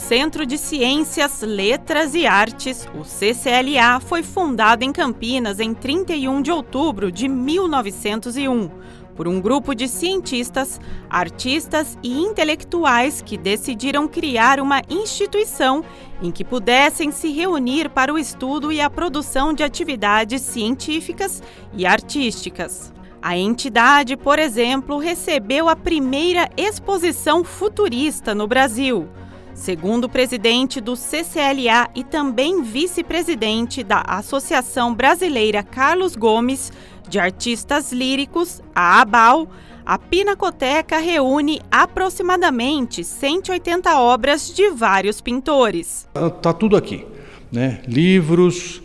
Centro de Ciências, Letras e Artes, o CCLA, foi fundado em Campinas em 31 de outubro de 1901, por um grupo de cientistas, artistas e intelectuais que decidiram criar uma instituição em que pudessem se reunir para o estudo e a produção de atividades científicas e artísticas. A entidade, por exemplo, recebeu a primeira exposição futurista no Brasil. Segundo o presidente do CCLA e também vice-presidente da Associação Brasileira Carlos Gomes, de Artistas Líricos, a ABAL, a Pinacoteca reúne aproximadamente 180 obras de vários pintores. Está tudo aqui, né? Livros,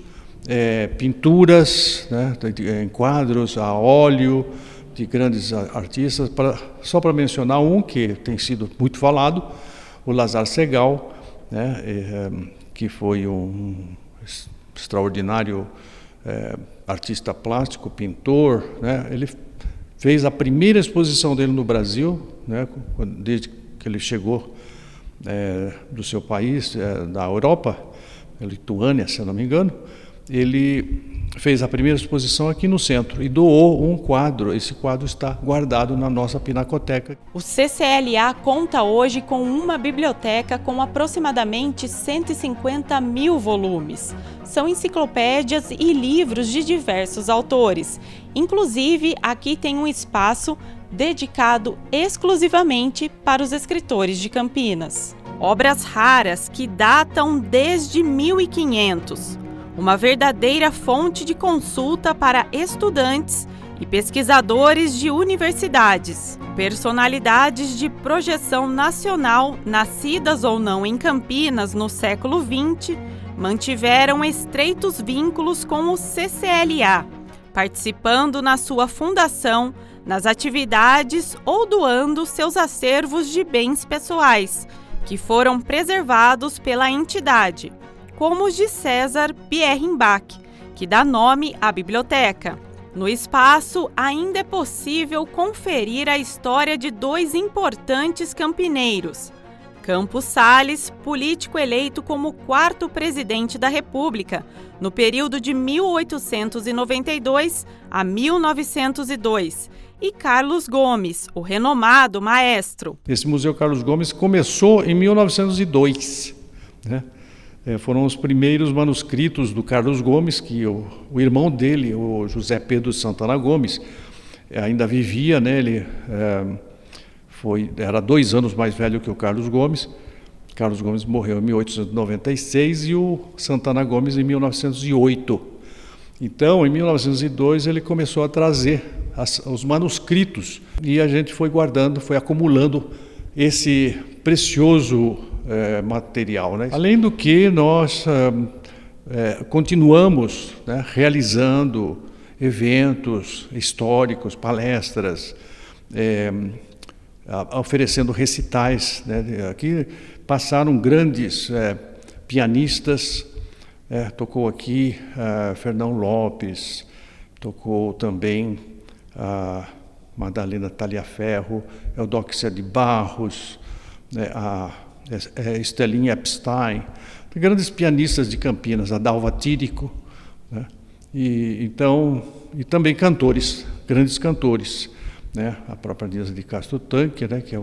pinturas, né? Em quadros, a óleo, de grandes artistas. Só para mencionar um que tem sido muito falado, o Lazar Segal, né? Que foi um extraordinário artista plástico, pintor, né? Ele fez a primeira exposição dele no Brasil, né? Desde que ele chegou do seu país, da Europa, Lituânia, se eu não me engano. Ele fez a primeira exposição aqui no centro e doou um quadro. Esse quadro está guardado na nossa Pinacoteca. O CCLA conta hoje com uma biblioteca com aproximadamente 150 mil volumes. São enciclopédias e livros de diversos autores. Inclusive, aqui tem um espaço dedicado exclusivamente para os escritores de Campinas. Obras raras que datam desde 1500. Uma verdadeira fonte de consulta para estudantes e pesquisadores de universidades. Personalidades de projeção nacional, nascidas ou não em Campinas no século XX, mantiveram estreitos vínculos com o CCLA, participando na sua fundação, nas atividades ou doando seus acervos de bens pessoais, que foram preservados pela entidade, como os de César Pierrenbach, que dá nome à biblioteca. No espaço, ainda é possível conferir a história de dois importantes campineiros. Campos Salles, político eleito como quarto presidente da República, no período de 1892 a 1902, e Carlos Gomes, o renomado maestro. Esse Museu Carlos Gomes começou em 1902, né? Foram os primeiros manuscritos do Carlos Gomes, que o irmão dele, o José Pedro Santana Gomes, ainda vivia, né? Ele era 2 anos mais velho que o Carlos Gomes. Carlos Gomes morreu em 1896 e o Santana Gomes em 1908. Então, em 1902, ele começou a trazer os manuscritos e a gente foi guardando, foi acumulando esse precioso material, né? Além do que nós continuamos, né, realizando eventos históricos, palestras, oferecendo recitais, né? Aqui passaram grandes pianistas, tocou aqui Fernão Lopes, tocou também a Madalena Taliaferro, Eudóxia de Barros, a Estelinha Epstein, grandes pianistas de Campinas, a Dalva Tírico, né? E também cantores, grandes cantores, né? A própria Nilza de Castro Tanque, né? Que é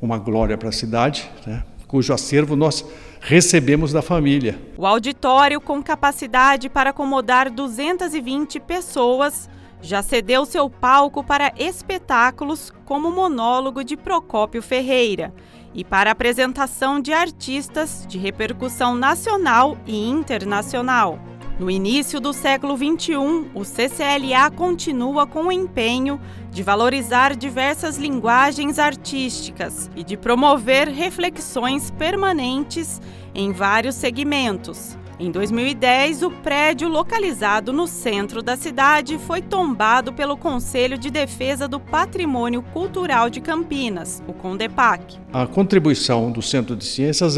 uma glória para a cidade, né? Cujo acervo nós recebemos da família. O auditório, com capacidade para acomodar 220 pessoas, já cedeu seu palco para espetáculos como o monólogo de Procópio Ferreira e para a apresentação de artistas de repercussão nacional e internacional. No início do século XXI, o CCLA continua com o empenho de valorizar diversas linguagens artísticas e de promover reflexões permanentes em vários segmentos. Em 2010, o prédio localizado no centro da cidade foi tombado pelo Conselho de Defesa do Patrimônio Cultural de Campinas, o CONDEPAC. A contribuição do Centro de Ciências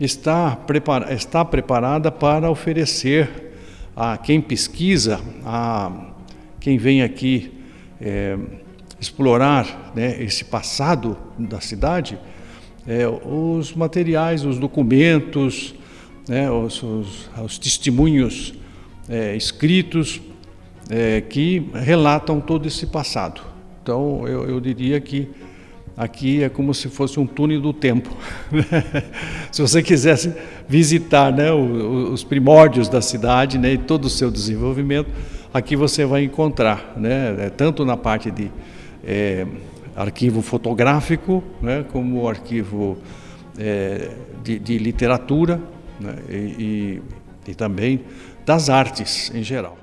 está preparada para oferecer a quem pesquisa, a quem vem aqui explorar, né, esse passado da cidade, os materiais, os documentos, né, os testemunhos escritos que relatam todo esse passado. Então, eu diria que aqui é como se fosse um túnel do tempo. Se você quisesse visitar, né, os primórdios da cidade, né, e todo o seu desenvolvimento, aqui você vai encontrar, né, tanto na parte de arquivo fotográfico, né, como arquivo de literatura, né, e também das artes em geral.